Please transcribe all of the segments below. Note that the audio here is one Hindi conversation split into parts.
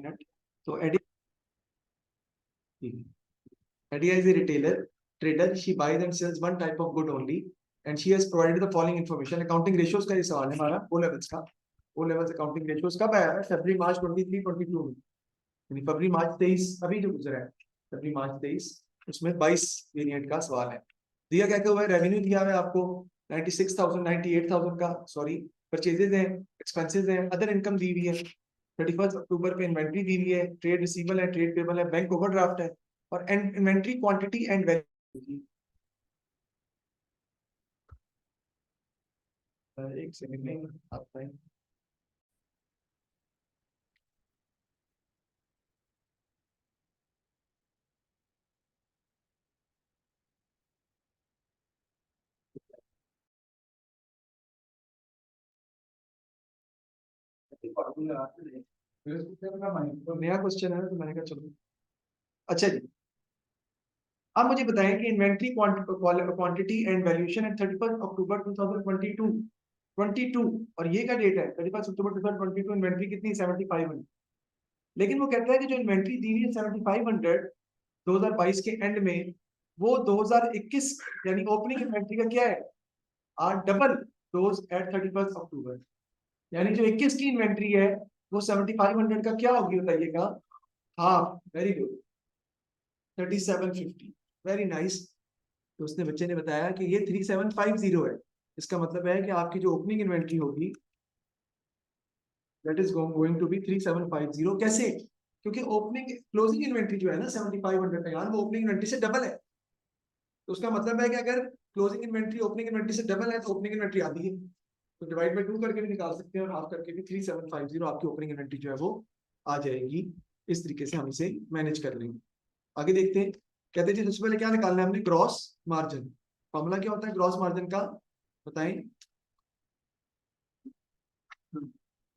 मिनट। तो Adia is a retailer, trader. She buys and sells one type of good only, and she has provided the following information. Accounting ratios का ये सवाल है हमारा O levels का। O levels accounting ratios कब आया है? फरवरी मार्च 23-22 में, यानी फरवरी मार्च 23 अभी जो गुजरा है, फरवरी मार्च 23, उसमें 22 वेरिएंट का सवाल है। दिया क्या हुआ है? रेवेन्यू दिया है आपको 96,000 98,000 का, सॉरी परचेजेज हैं, एक्सपेंसेस हैं, अदर इनकम दी हुई है। 31 अक्टूबर पे इन्वेंट्री दी हुई है, ट्रेड रिसीवेबल है, ट्रेड पेबल है, बैंक ओवरड्राफ्ट है, और इन्वेंट्री क्वांटिटी एंड वैल्यू। एक सेकंड में आता है। नया क्वेश्चन है तो मैंने कहा चलो। अच्छा जी, अब मुझे बताएं कि inventory quantity and valuation at 31 October 2022 और ये का डेट है 31 अक्टूबर 2022। इन्वेंट्री कितनी? 7500। लेकिन वो कहता है कि जो इन्वेंट्री दी हुई है 7500 2022 के एंड में, वो 2021 यानी ओपनिंग इन्वेंट्री का क्या है? डबल दोज एट 31 अक्टूबर। यानी जो 21 की इन्वेंट्री है वो 7500 का क्या होगी बताइएगा? Half. Very good, 3750। Very nice. तो उसने बच्चे ने बताया कि ये 3750 है। इसका मतलब है कि आपकी जो ओपनिंग इन्वेंट्री होगी that is going to be 3750। कैसे? क्योंकि ओपनिंग क्लोजिंग इन्वेंट्री जो है ना 7500 का यार, वो ओपनिंग इन्वेंट्री से डबल है। तो उसका मतलब है कि अगर क्लोजिंग इन्वेंट्री ओपनिंग इन्वेंट्री से डबल है तो ओपनिंग इन्वेंट्री आती है, तो डिवाइड बाय 2 करके भी निकाल सकते हैं, और हाफ करके भी 3750 आपकी ओपनिंग इन्वेंट्री जो है वो आ जाएगी। इस तरीके से हम इसे मैनेज कर लेंगे। आगे देखते हैं। कहते हैं जी सबसे पहले क्या निकालना है हमने? Gross margin. फॉर्मूला क्या होता है ग्रॉस मार्जिन का? बताएं।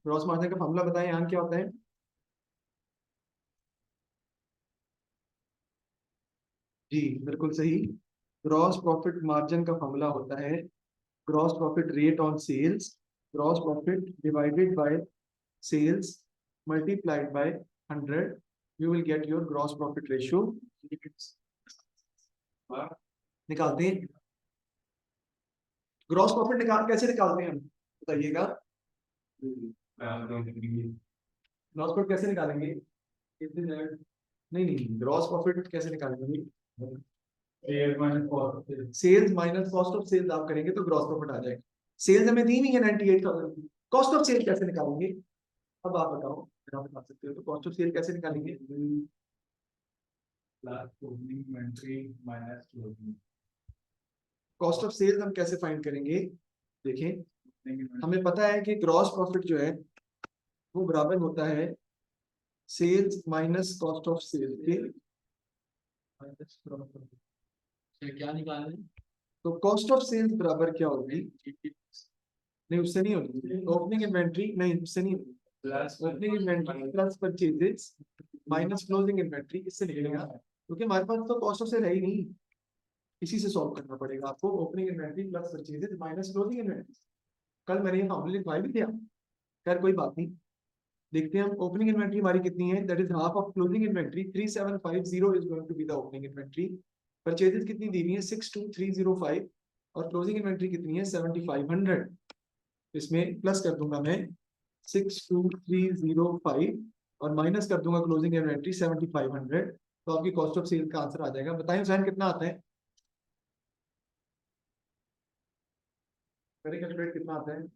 ग्रॉस मार्जिन का फॉर्मूला बताएं, यहाँ क्या होता है? जी बिल्कुल सही। ग्रॉस प्रॉफिट मार्जिन का फॉर्मूला होता है gross profit rate on sales, gross profit divided by sales multiplied by 100, you will get your gross profit ratio. निकालते हैं ग्रॉस प्रॉफिट। कैसे निकालते हैं हम बताइएगा? ग्रॉस प्रॉफिट कैसे निकालेंगे? नहीं नहीं, ग्रॉस प्रॉफिट कैसे निकालेंगे? Sales minus cost of sales आप करेंगे तो ग्रॉस प्रॉफिट आ जाएगा। सेल्स हमें दी हुई है 98,000 की, कॉस्ट ऑफ सेल कैसे निकालेंगे? अब आप बताओ, आप बता सकते हो तो कॉस्ट ऑफ सेल कैसे निकालेंगे? कॉस्ट ऑफ सेल्स हम कैसे फाइंड करेंगे? देखें, हमें पता है कि ग्रॉस प्रॉफिट जो है वो बराबर होता है sales minus cost of sale के। क्या निकालें? तो कॉस्ट ऑफ सेल्स बराबर क्या होगी? नहीं उससे नहीं होगी। ओपनिंग इन्वेंट्री नहीं, उससे नहीं होगी। Opening inventory plus purchases minus closing inventory, इससे निकलेगा। क्योंकि हमारे पास तो कॉस्ट ऑफ सेल है ही नहीं, इसी से सॉल्व करना पड़ेगा आपको। Opening inventory plus purchases minus closing inventory. कल मैंने ये फॉर्मूला लिखवाया भी था, खैर कोई बात नहीं। देखते हैं हम ओपनिंग इन्वेंट्री हमारी कितनी है, that is half of closing inventory. 3750 is going to be the opening inventory. Purchases कितनी दी हुई है? 62,305, और क्लोजिंग इन्वेंट्री कितनी है? 7500। इसमें प्लस कर दूंगा मैं 62,305 और माइनस कर दूंगा क्लोजिंग इन्वेंट्री 7500, तो आपकी कॉस्ट ऑफ सेल का आंसर आ जाएगा। बताएं हुसैन कितना आता है? करें कैलकुलेट, कितना आता है?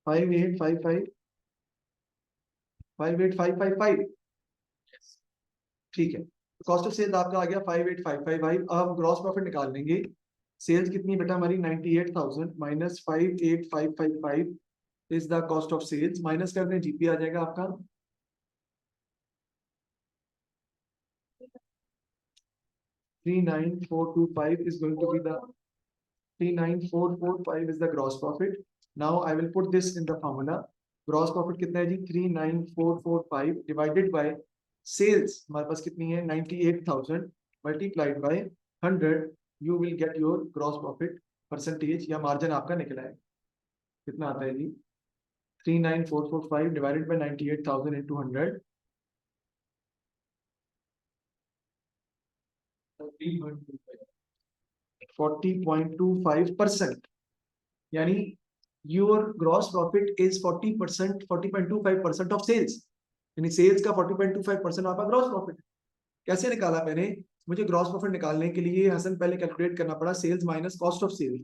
Five eight five five 58555। ठीक है, कॉस्ट ऑफ सेल आपका आ गया 58555। अब हम ग्रॉस प्रॉफिट निकाल लेंगे। सेल्स कितनी बेटा हमारी? 98,000 minus 58555 is the cost of sales. Minus कर दें, जीपी आ जाएगा आपका 39425 is going to be the 39445 is the gross profit. Now I will put this in the formula. Gross profit कितना है जी? 39445 divided by सेल्स हमारे पास कितनी है 98,000 multiplied by 100, you will get your gross profit percentage या मार्जिन आपका निकला है। कितना आता है जी 39445 डिवाइडेड बाय 98,000 इंटू 100, 40.25%, यानी your gross profit is 40%, 40.25% of sales, यानी सेल्स का 40.25% आपका ग्रॉस प्रॉफिट। कैसे निकाला मैंने? मुझे ग्रॉस प्रॉफिट निकालने के लिए हसन पहले कैलकुलेट करना पड़ा sales minus cost of sales.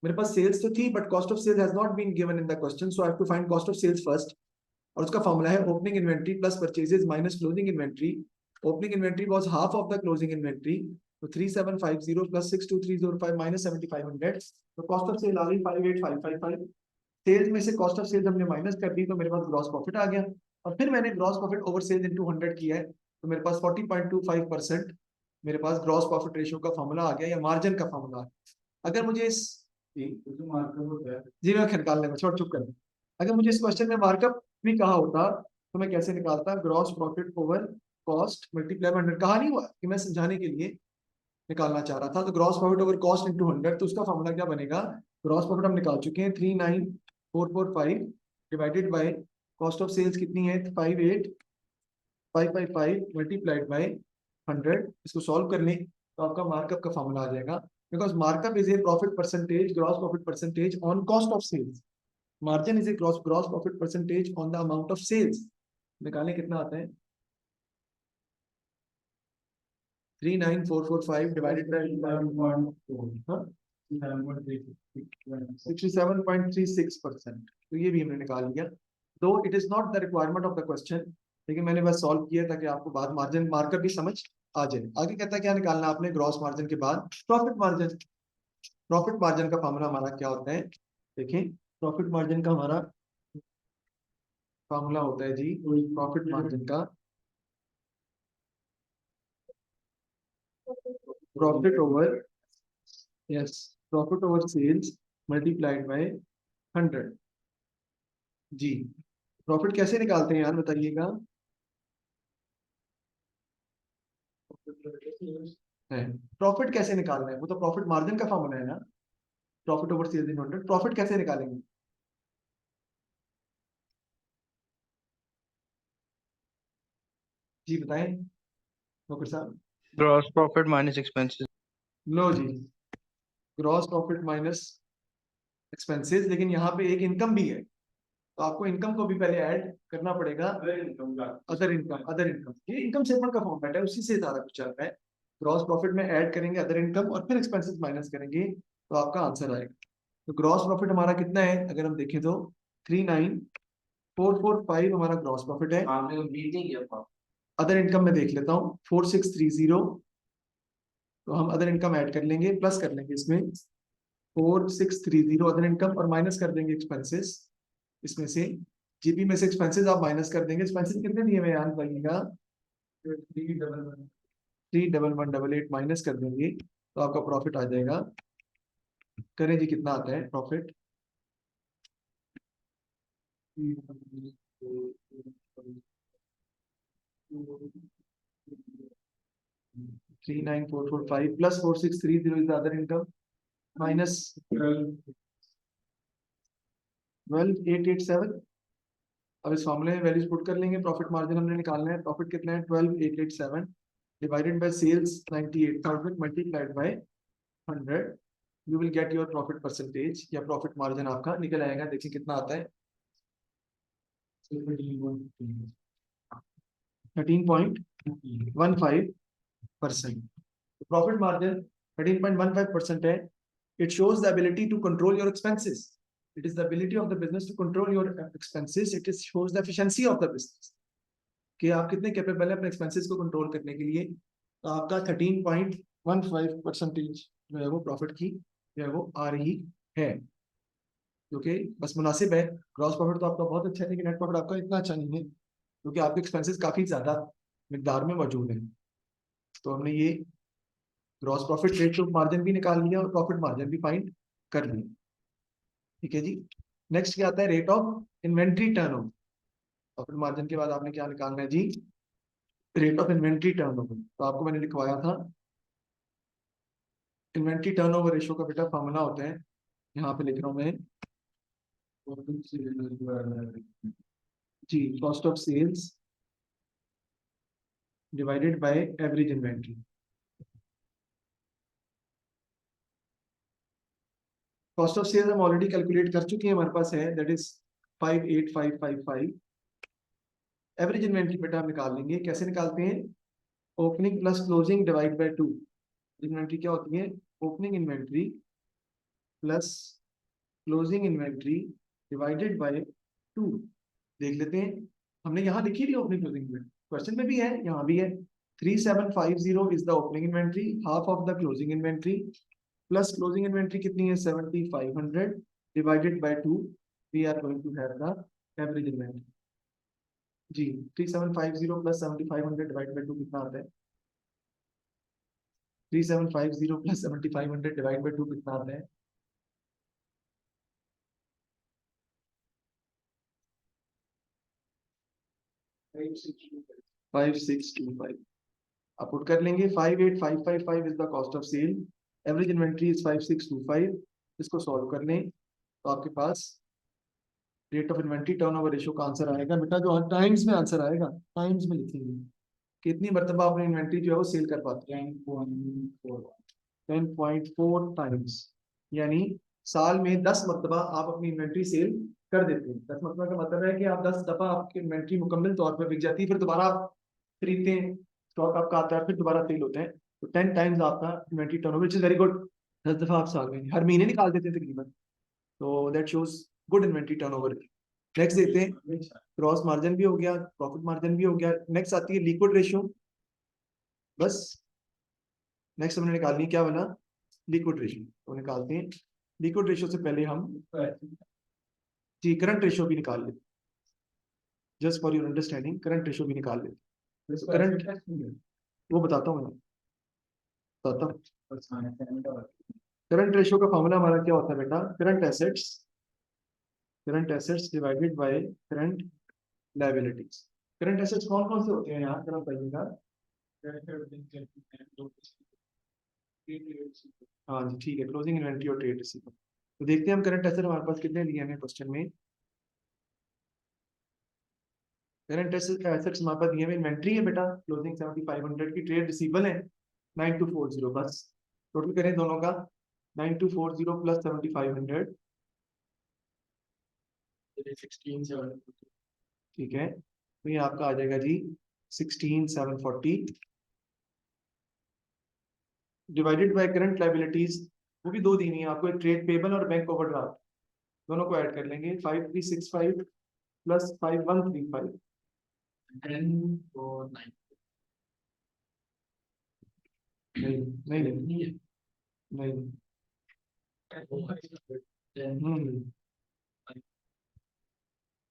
मेरे पास सेल्स तो थी but cost of sales has not been given in the question, so I have to find cost of sales first, और उसका फॉर्मूला है opening inventory plus purchases minus closing inventory. Opening inventory was half of the closing inventory, तो 3750 प्लस 62305 माइनस 7500, तो कॉस्ट ऑफ सेल आ गई 58555। सेल्स में से कॉस्ट ऑफ सेल्स हमने माइनस कर दी तो मेरे पास ग्रॉस प्रॉफिट आ गया, और फिर मैंने gross profit over sales into 100 किया है, तो मेरे पास 40.25% मेरे पास ग्रॉस प्रॉफिट रेशियो का फॉर्मूला आ गया या मार्जिन का फॉर्मूला आ गया। अगर मुझे इस जी मैं निकाल लेंगे, छोड़ चुप कर, अगर मुझे इस क्वेश्चन में मार्कअप भी कहा होता तो मैं कैसे निकालता? Gross profit over cost multiply 100। कहा नहीं हुआ कि मैं समझाने के लिए निकालना चाह रहा था, तो gross profit over cost into 100, तो उसका फॉर्मूला क्या बनेगा? ग्रॉस प्रॉफिट हम निकाल चुके हैं 39445 divided by cost of sales कितनी है 58555 मल्टीप्लाइड बाय 100। इसको सॉल्व कर लें तो आपका मार्कअप का फॉर्मूला आ जाएगा, because markup is a profit percentage, gross profit percentage on cost of sales, margin is a gross profit percentage on the amount of sales. निकालें कितना आता है 39445 डिवाइडेड बाय 67.36%, तो ये भी हमने निकाल लिया। दो it is not the requirement of the question, लेकिन मैंने बस सॉल्व किया ताकि आपको बाद मार्जिन मार्कअप भी समझ आ जाए। आगे कहता है क्या निकालना आपने? ग्रॉस मार्जिन के बाद प्रॉफिट मार्जिन। प्रॉफिट मार्जिन का फार्मूला हमारा क्या होता है? देखें, प्रॉफिट मार्जिन का हमारा फार्मूला होता है जी, प्रॉफिट मार्जिन का profit over, yes, profit over sales multiplied by 100। जी, प्रॉफिट कैसे निकालते हैं यार बताइएगा? है प्रॉफिट कैसे निकालना है? वो तो प्रॉफिट मार्जिन का फॉर्मूला है ना, profit over sales in 100। Profit कैसे निकालेंगे? जी बताएं नौकर साहब। Gross profit minus expenses. लो जी, ग्रॉस प्रॉफिट माइनस एक्सपेंसेस, लेकिन यहाँ पे एक इनकम भी है, तो आपको इनकम को भी पहले ऐड करना पड़ेगा। अदर इनकम, अदर इनकम, ये इनकम स्टेटमेंट का फॉर्मेट है, उसी से ज्यादा कुछ चल रहा है। ग्रॉस प्रॉफिट में ऐड करेंगे अदर इनकम और फिर एक्सपेंसेस माइनस करेंगे, तो आपका आंसर आएगा। तो ग्रॉस प्रॉफिट हमारा कितना है अगर हम देखें तो 39445 हमारा ग्रॉस प्रॉफिट है। अदर इनकम में देख लेता हूँ 4630, तो हम अदर इनकम ऐड कर लेंगे, प्लस कर लेंगे इसमें 4630 अदर इनकम, और माइनस कर देंगे एक्सपेंसेस इसमें से। जीपी में से एक्सपेंसेस आप माइनस कर देंगे। एक्सपेंसेस कितने दिए हुए याद रखिएगा? 31188 माइनस कर देंगे तो आपका प्रॉफिट आ जाएगा। करें जी, कितना आता है profit? 39445 plus 4630 is the other income minus 12887। अब इस फॉर्मूले में वैल्यूज पुट कर लेंगे। प्रॉफिट मार्जिन हमने निकालना है, प्रॉफिट कितना है 12887 divided by sales 98,000 multiplied by 100, you will get your profit percentage या प्रॉफिट मार्जिन आपका निकल आएगा। देखिए कितना आता है 13.15%। प्रॉफिट मार्जिन 13.15% है। It shows the ability to control your expenses, it is the ability of the business to control your expenses, it is shows the efficiency of the business, कि आप कितने कैपेबल है अपने एक्सपेंसेस को कंट्रोल करने के लिए। तो आपका 13.15% जो है वो प्रॉफिट की जो है वो आ रही है, क्योंकि बस मुनासिब है। ग्रॉस प्रॉफिट तो आपका बहुत अच्छा है, लेकिन नेट प्रॉफिट आपका इतना अच्छा नहीं है, क्योंकि आपके एक्सपेंसेस काफी ज्यादा मिकदार में मौजूद है। तो हमने ये ग्रॉस प्रॉफिट रेशियो मार्जिन भी निकाल लिया और प्रॉफिट मार्जिन भी फाइंड कर लिया। ठीक है जी। नेक्स्ट क्या आता है? Rate of inventory turnover. Profit margin के बाद आपने क्या निकालना है जी? रेट ऑफ इन्वेंट्री टर्नओवर, तो आपको मैंने लिखवाया था इन्वेंट्री टर्नओवर रेशियो का बेटा फॉर्मूला होता है, यहाँ पे लिख रहा हूँ मैं जी, cost of sales divided by average inventory. Cost of sales हम ऑलरेडी कैलकुलेट कर चुके हैं, हमारे पास है, दैट इज 58555। एवरेज इन्वेंट्री बेटा हम निकाल लेंगे, कैसे निकालते हैं, opening plus closing divide by 2। Inventory क्या होती है, opening inventory plus closing inventory divided by 2। देख लेते हैं, हमने यहाँ लिखी थी ओपनिंग क्लोजिंग इन्वेंट्री, क्वेश्चन में भी है, यहाँ भी है। 3750 is the opening inventory, half of the closing inventory, plus closing inventory कितनी है 7500 divided by 2, we are going to have the average inventory. जी, 3750 प्लस 7500 डिवाइड बाय 2 कितना आता है, 3750 प्लस 7500 डिवाइड बाय 2 कितना आता है, 5625। आप पुट कर लेंगे, 58555 is the cost of sale, average inventory is 5625। इसको सॉल्व कर लें तो आपके पास rate of inventory turnover ratio का आंसर आएगा बेटा, जो टाइम्स में आंसर आएगा, टाइम्स में लिखेंगे कितनी मरतबा अपनी इन्वेंट्री जो है वो सेल कर पाते हैं, 10.4 टाइम्स, यानी साल में 10 मरतबा आप अपनी इन्वेंट्री सेल कर देते हैं। 10 मरतबा का मतलब है कि आप 10 दफा आपकी इन्वेंट्री मुकम्मल तौर पर बिक जाती है, फिर दोबारा आप खरीदते हैं, स्टॉक आपका आता है, फिर दोबारा सेल होता है। तो 10 टाइम्स आपका inventory turnover, which is very good. 10 दफा आप साल में हर महीने निकाल देते हैं तकरीबन, तो that shows good inventory turnover. Next देखते हैं, क्रॉस मार्जिन भी हो गया, प्रॉफिट मार्जिन भी हो गया। नेक्स्ट आती है लिक्विड रेशियो, बस नेक्स्ट हमने निकालनी क्या बना, लिक्विड रेशियो, तो निकालते हैं। लिक्विड रेशियो से पहले हम जी करंट रेशियो भी निकाल लेते, just for your understanding current ratio भी निकाल लेते। करंट वो बताता हूँ मैं, बताता हूँ। करंट रेशियो का फॉर्मूला हमारा क्या होता है बेटा, current assets divided by current liabilities. Current assets कौन कौन से होते हैं यहाँ जरा बताइएगा। हाँ जी ठीक है, क्लोजिंग इन्वेंट्री और ट्रेड रिसीवेबल। तो देखते हैं हम करंट एसेट हमारे पास कितने दिए हैं क्वेश्चन में। करंट एसेट्स हमारे पास दिए हुए, इन्वेंट्री है बेटा क्लोजिंग 7500 की, ट्रेड रिसीवेबल है 9240, बस टोटल करें दोनों का, 9240 प्लस 7500 16740, ठीक है, तो ये आपका आ जाएगा जी 16740 डिवाइडेड बाय करंट लायबिलिटीज, वो भी दो दी हुई है आपको, एक ट्रेड पेबल और बैंक ओवरड्राफ्ट, दोनों को ऐड कर लेंगे, 5365 प्लस 5135 नहीं नहीं नहीं नहीं,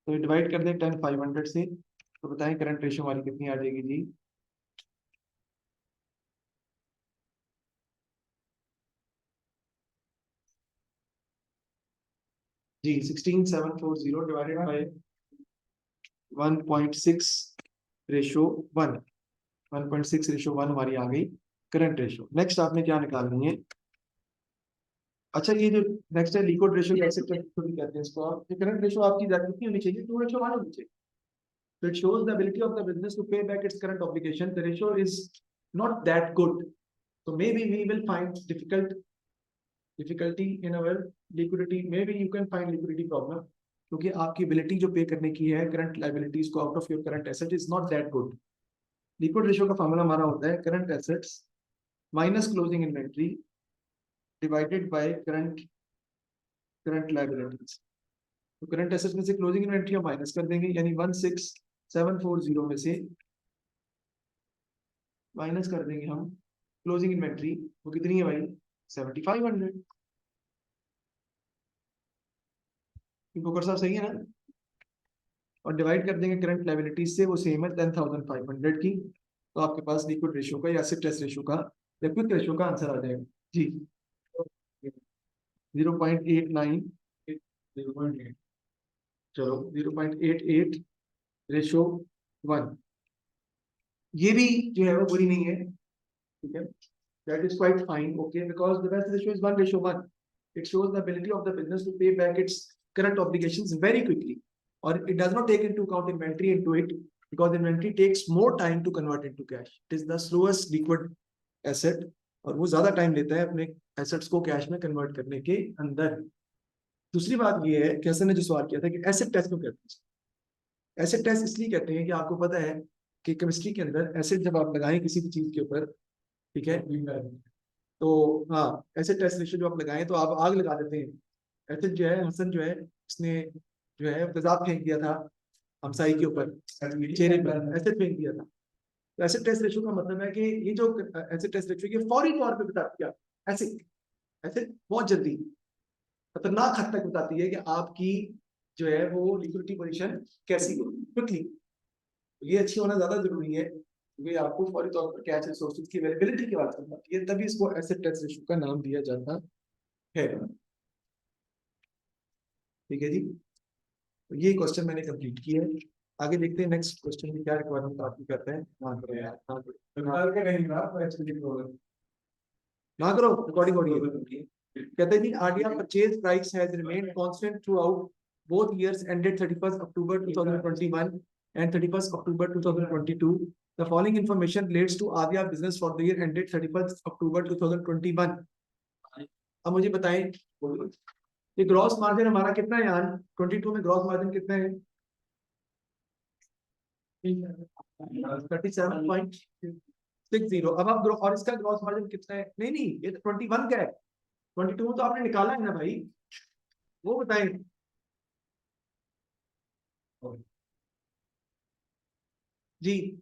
तो डिवाइड कर दें 10500 से, तो बताएं करंट रेशियो हमारी कितनी आ जाएगी जी, जी 16740 डिवाइडेड बाय 1.6 रेशो 1, 1.6 रेशो 1 हमारी आ गई करंट रेशो। नेक्स्ट आपने क्या निकालनी है, अच्छा ये जो नेक्स्ट है लिक्विड रेशो, कैसे कहते हैं इसको आप, करंट रेशो आपकी कितनी होनी चाहिए, 2:1 होनी चाहिए। So it shows the ability of the business to pay back its current obligation. The ratio is not that good, so maybe we will find difficulty in our liquidity. Maybe you can find liquidity problem, क्योंकि आपकी ability जो पे करने की है current liabilities को out of your current asset is not that good. Liquid ratio का फार्मूला हमारा होता है current assets minus closing inventory divided by current liabilities. तो करंट एसेट्स में से क्लोजिंग इन्वेंट्री हम माइनस कर देंगे, यानी 16740 में से माइनस कर देंगे हम क्लोजिंग इन्वेंट्री, वो कितनी है भाई 7500, फोकर साहब सही है ना, और डिवाइड कर देंगे करंट लायबिलिटीज से, वो सेम है 10500 की, तो आपके पास लिक्विड रेशियो का या एसेट टेस्ट रेशियो का या क्विक रेशियो का आंसर आ जाएगा जी 0.89, चलो 0.88 रेशियो 1, ये भी जो है वो बुरी नहीं है, ठीक है, that is quite fine, okay, because the best ratio is 1:1. It shows the ability of the business to pay back its current obligations very quickly, or it does not take into account inventory into it, because inventory takes more time to convert into cash. It is the slowest liquid asset, और वो ज्यादा टाइम लेता है अपने एसेट्स को कैश में कन्वर्ट करने के अंदर। दूसरी बात ये है कि हसन ने जो सवाल किया था कि एसिड टेस्ट क्यों कहते हैं। एसिड टेस्ट इसलिए कहते हैं कि आपको पता है कि केमिस्ट्री के अंदर एसिड जब आप लगाएं किसी भी चीज के ऊपर, ठीक है, तो हाँ, एसिड टेस्ट रेशियो जो आप लगाएं तो आप आग लगा देते हैं। एसिड जो है, हसन जो है, उसने जो है तेजाब फेंक दिया था हमसाई के ऊपर, चेहरे पर एसिड फेंक दिया था। तो एसिड टेस्ट रेशियो का मतलब है कि ये जो एसिड टेस्ट रेशियो ये फौरी तौर पे बताती है एसिड एसिड बहुत जल्दी खतरनाक हद तक बताती है कि आपकी जो है वो लिक्विडिटी पोजीशन कैसी होगी क्विकली। ये अच्छी होना ज्यादा जरूरी है क्योंकि आपको फौरी तौर पर कैश रिसोर्सेज की अवेलेबिलिटी की बात करना है, तभी इसको एसिड टेस्ट रेशियो का नाम दिया जाता है। ठीक है जी, तो ये क्वेश्चन मैंने कंप्लीट किया है। आगे देखते हैं नेक्स्ट क्वेश्चन में क्या रिक्वायरमेंट आपकी करते हैं। ना करो रिकॉर्डिंग हो रही है। कहते हैं जी आरडीआ purchase price has remained constant throughout both years ended 31st October 2021 and 31st October 2022. The following information relates to ADIA business for the year ended 31st October 2021. अब मुझे बताएं ये ग्रॉस मार्जिन हमारा कितना है यार, 22 में ग्रॉस मार्जिन कितना है? 37.60। अब आप और इसका ग्रॉस मार्जिन कितना है? नहीं नहीं, ये तो 21 का है, 22 तो आपने निकाला है ना भाई, वो बताएं। जी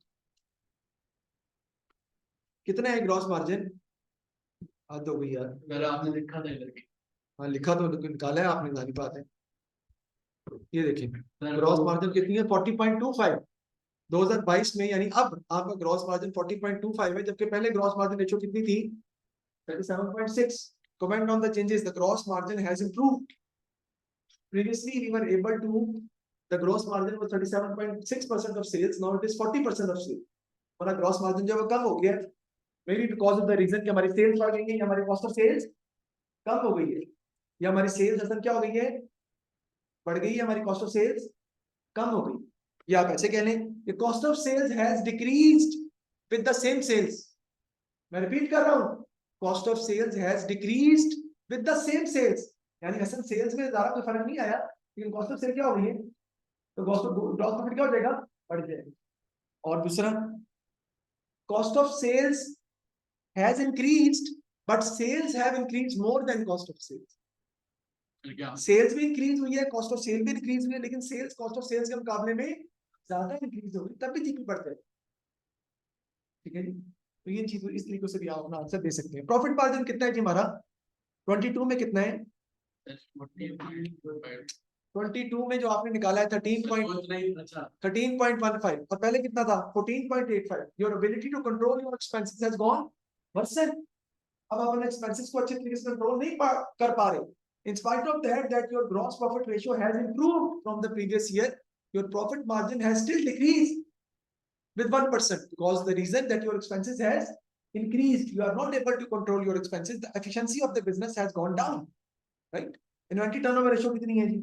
कितना है ग्रॉस मार्जिन? हद हो गई यार, मेरा आपने लिखा था इधर। हाँ लिखा तो निकाला है आपने, सारी बात है। ये देखिए ग्रॉस मार्जिन कितनी है? 40.25 2022 में, यानी अब आपका ग्रॉस मार्जिन 40.25 है, जबकि पहले ग्रॉस मार्जिन रेशियो कितनी थी? 37.6। Comment on the changes. The gross margin has improved. Previously we were able to, the gross margin was 37.6% of sales, now it is 40% of sales। हमारा ग्रॉस मार्जिन जो है वो कम हो गया, maybe because of the reason कि हमारी सेल्स बढ़ गई है या हमारी कॉस्ट ऑफ सेल्स कम हो गई है, या हमारी सेल्स असल क्या हो गई है, बढ़ गई है, हमारी कॉस्ट ऑफ सेल्स कम हो गई, या आप ऐसे कह लें कि cost of sales has decreased with the same sales. मैं रिपीट कर रहा हूं, cost of sales has decreased with the same sales, यानी असल सेल्स में ज्यादा कोई फर्क नहीं आया, लेकिन कॉस्ट ऑफ सेल क्या हो गई है, तो कॉस्ट ऑफ ग्रॉस प्रॉफिट क्या हो जाएगा, बढ़ जाएगा। और दूसरा, cost of sales has increased but sales have increased more than cost of sales. Sales भी इंक्रीज हुई है, कॉस्ट ऑफ सेल भी इंक्रीज हुई है, लेकिन सेल्स कॉस्ट ऑफ सेल्स के मुकाबले में ज्यादा इंक्रीज हो गई, तब भी जीपी बढ़ता है। ठीक है जी, तो ये चीज इस तरीके से भी आप अपना आंसर दे सकते हैं। प्रॉफिट मार्जिन कितना है जी हमारा? 22 में कितना है? 22 में जो आपने निकाला है 13.15, और पहले कितना था? 14.85। Your ability to control your expenses has gone worsen. अब आप अपने एक्सपेंसेस को अच्छे तरीके से कंट्रोल नहीं कर पा रहे। In spite of that your gross profit ratio has improved from the previous year, your profit margin has still decreased with 1% because the reason that your expenses has increased. You are not able to control your expenses. The efficiency of the business has gone down, right? Inventory turnover ratio कितनी है जी?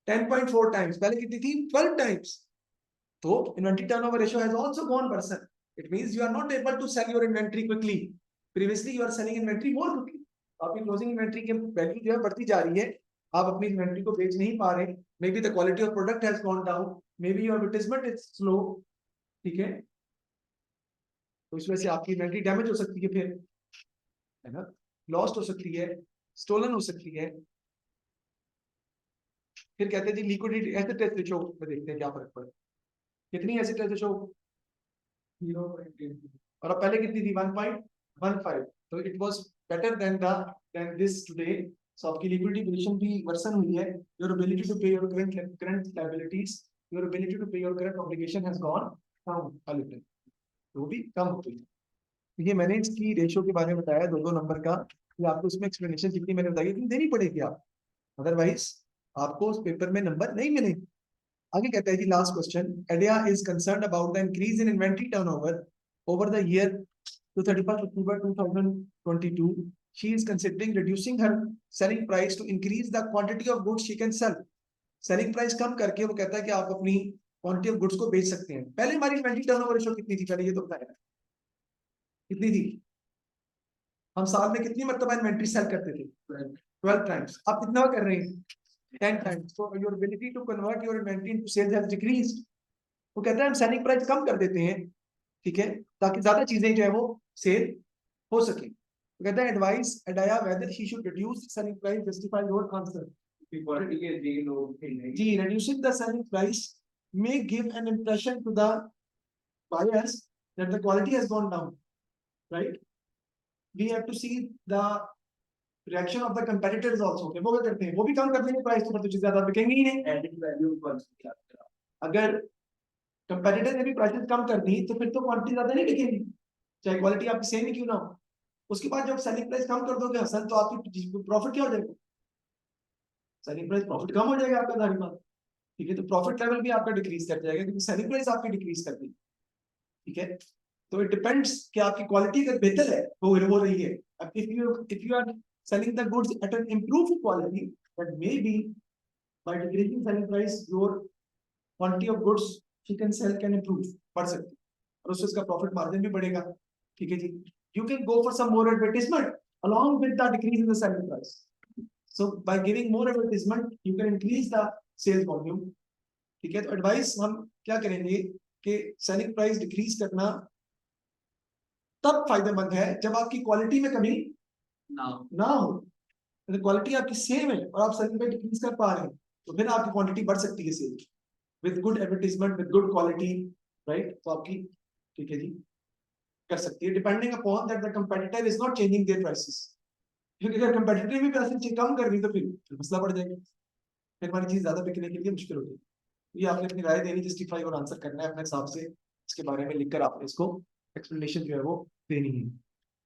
10.4 times। पहले कितनी थी? 12 times। तो inventory turnover ratio has also gone worsen. It means you are not able to sell your inventory quickly. Previously you are selling inventory more quickly. आपकी क्लोजिंग इन्वेंट्री की वैल्यू जो है बढ़ती जा रही है, आप अपनी इन्वेंट्री को बेच नहीं पा रहे। May be the quality of product has gone down, may be your advertisement is slow. ठीक है, तो इस वजह से आपकी इन्वेंट्री डैमेज हो सकती है, फिर है ना, लॉस्ट हो सकती है, स्टोलन हो सकती है। फिर कहते हैं जी लिक्विडिटी एसिड टेस्ट रेशियो में देखते हैं क्या फर्क पड़ा। कितनी एसिड टेस्ट रेशियो? 0.8, और अब पहले कितनी थी? 1.15। तो it was better than this today। So आपकी liquidity position भी वर्सन हुई है। Your ability to pay your current liabilities, your ability to pay your current obligation has gone down a little। तो भी कम हो गई। ये मैंने इसकी रेशियो के बारे में बताया, दो नंबर का, कि आपको इसमें एक्सप्लेनेशन जितनी मैंने बताई इतनी देनी पड़ेगी आप, अदरवाइज आपको उस पेपर में नंबर नहीं मिलेंगे। आगे कहता है कि लास्ट क्वेश्चन, एडिया is concerned about the increase in inventory turnover over the year to 31st October 2022. She is considering reducing her selling price to increase the quantity of goods she can sell. Selling price कम करके वो कहता है कि आप अपनी क्वांटिटी ऑफ गुड्स को बेच सकते हैं। पहले हमारी इन्वेंटरी टर्नओवर रेशियो कितनी थी, पहले ये तो बताया कितनी थी? हम साल में कितनी मरतबा इन्वेंट्री सेल करते थे? 12 टाइम्स। आप कितना कर रहे हैं? 10 times. So your ability to convert your inventory into sales has decreased. वो कहता है हम सेलिंग प्राइस कम कर देते हैं, ठीक है, ताकि ज्यादा चीजें जो है वो सेल हो सके। तो कहता है एडवाइस एडाया whether he should reduce selling price, justify your answer. Quality के जी, reducing the selling price may give an impression to the buyers that the quality has gone down, right? We have to see the reaction of the competitors also. वो क्या करते हैं, वो भी कम कर देंगे प्राइस, तो चीजें ज्यादा बिकेंगी ही नहीं। एडिड वैल्यू अगर कंपेटिटर ने भी प्राइसेस कम कर दी तो फिर तो क्वांटिटी ज्यादा नहीं बिकेगी, चाहे क्वालिटी आपकी सेम ही क्यों ना हो। उसके बाद जब सेलिंग प्राइस कम कर दोगे हसन, तो आपकी प्रॉफिट क्या हो जाएगा? सेलिंग प्राइस प्रॉफिट कम हो जाएगा आपका, सारी बात, ठीक है। तो प्रॉफिट लेवल भी आपका डिक्रीज कर जाएगा क्योंकि सेलिंग प्राइस आपकी डिक्रीज कर दी, ठीक है। तो इट डिपेंड्स कि आपकी क्वालिटी अगर बेहतर है वो हो रही है। अब if you are selling the goods at an improved quality, but may be by decreasing selling price your quantity of goods you can sell can improve, बढ़ सकती है, और उससे इसका प्रॉफिट मार्जिन भी बढ़ेगा, ठीक है जी। You can go for some more advertisement along with the decrease in the selling price. So by giving more advertisement, you can increase the sales volume, ठीक है। तो एडवाइस हम क्या करेंगे कि सेलिंग प्राइस डिक्रीज करना तब फायदेमंद है जब आपकी क्वालिटी में कमी ना हो। अगर क्वालिटी आपकी सेम है और आप सेलिंग प्राइस डिक्रीज कर पा रहे हैं, तो फिर आपकी क्वांटिटी बढ़ सकती है cell with good advertisement, with good quality, right? तो आपकी, ठीक है जी, कर सकती है, depending upon that the competitor is not changing their prices. क्योंकि अगर competitor भी प्राइस कम कर रही तो फिर मसला बढ़ जाएगा, फिर हमारी चीज ज्यादा बिकने के लिए मुश्किल होगी। ये आपने अपनी राय देनी, जस्टिफाई और आंसर करना है अपने हिसाब से, इसके बारे में लिखकर आपने इसको एक्सप्लेनेशन जो है वो देनी है।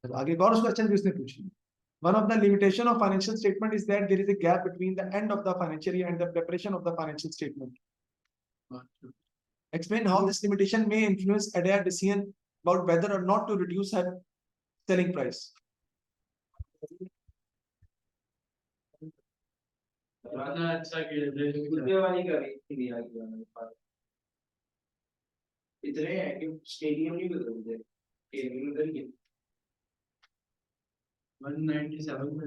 तो आगे एक और क्वेश्चन भी उसने पूछी। One of the limitation of financial statement is that there is a gap between the end of the financial year and the preparation of the financial statement. Explain how this limitation may influence ADAR decision about whether or not to reduce her selling price. इतने हैं कि स्टेडियम नहीं बदलते, स्टेडियम उधर ही 197 में